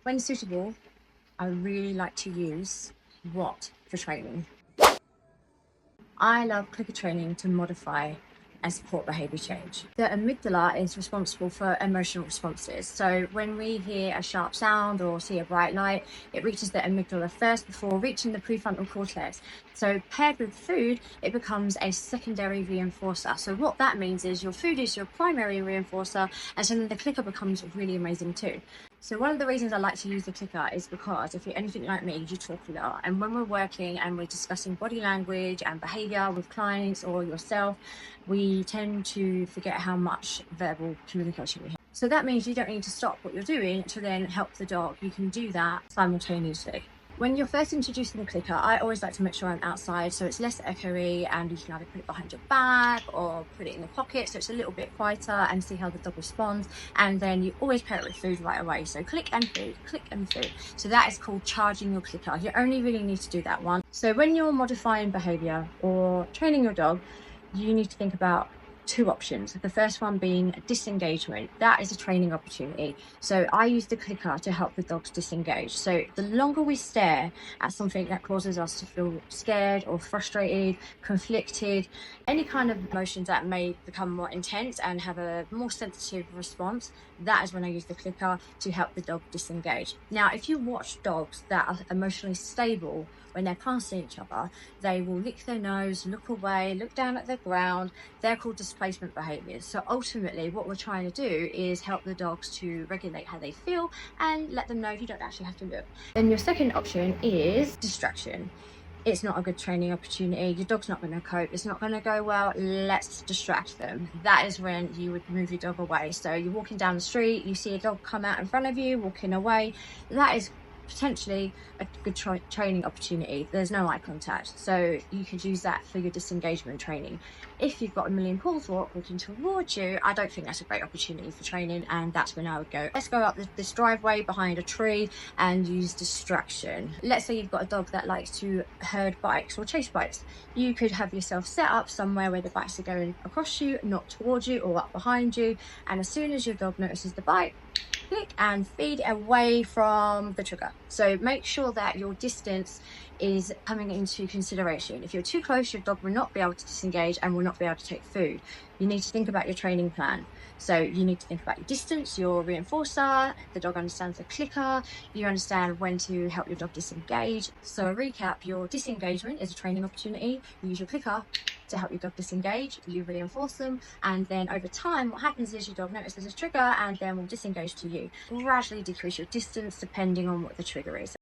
When suitable, I really like to use what for training. I love clicker training to modify and support behaviour change. The amygdala is responsible for emotional responses. So when we hear a sharp sound or see a bright light, it reaches the amygdala first before reaching the prefrontal cortex. So paired with food, it becomes a secondary reinforcer. So what that means is your food is your primary reinforcer, and so then the clicker becomes really amazing too. So one of the reasons I like to use the clicker is because if you're anything like me, you talk a lot. And when we're working and we're discussing body language and behaviour with clients or yourself, we tend to forget how much verbal communication we have. So that means you don't need to stop what you're doing to then help the dog. You can do that simultaneously. When you're first introducing the clicker, I always like to make sure I'm outside so it's less echoey, and you can either put it behind your back or put it in the pocket so it's a little bit quieter, and see how the dog responds. And then you always pair it with food right away. So click and food, click and food. So that is called charging your clicker. You only really need to do that one. So when you're modifying behaviour or training your dog, you need to think about two options. The first one being disengagement. That is a training opportunity. So I use the clicker to help the dogs disengage. So the longer we stare at something that causes us to feel scared or frustrated, conflicted, any kind of emotions that may become more intense and have a more sensitive response, that is when I use the clicker to help the dog disengage. Now, if you watch dogs that are emotionally stable, when they're passing each other, they will lick their nose, look away, look down at the ground. They're called displacement behaviours. So ultimately what we're trying to do is help the dogs to regulate how they feel and let them know you don't actually have to look. Then your second option is distraction. It's not a good training opportunity. Your dog's not going to cope. It's not going to go well. Let's distract them. That is when you would move your dog away. So you're walking down the street, you see a dog come out in front of you, walking away. That is potentially a good training opportunity. There's no eye contact, so you could use that for your disengagement training. If you've got a million paws walking towards you, I don't think that's a great opportunity for training, and that's when I would go, let's go up this driveway behind a tree and use distraction. Let's say you've got a dog that likes to herd bikes or chase bikes. You could have yourself set up somewhere where the bikes are going across you, not towards you or up behind you, and as soon as your dog notices the bike, click and feed away from the trigger. So make sure that your distance is coming into consideration. If you're too close, your dog will not be able to disengage and will not be able to take food. You need to think about your training plan. So you need to think about your distance, your reinforcer, the dog understands the clicker, you understand when to help your dog disengage. So a recap, your disengagement is a training opportunity. You use your clicker to help your dog disengage, you reinforce them, and then over time what happens is your dog notices a trigger and then will disengage to you. Gradually decrease your distance depending on what the trigger is.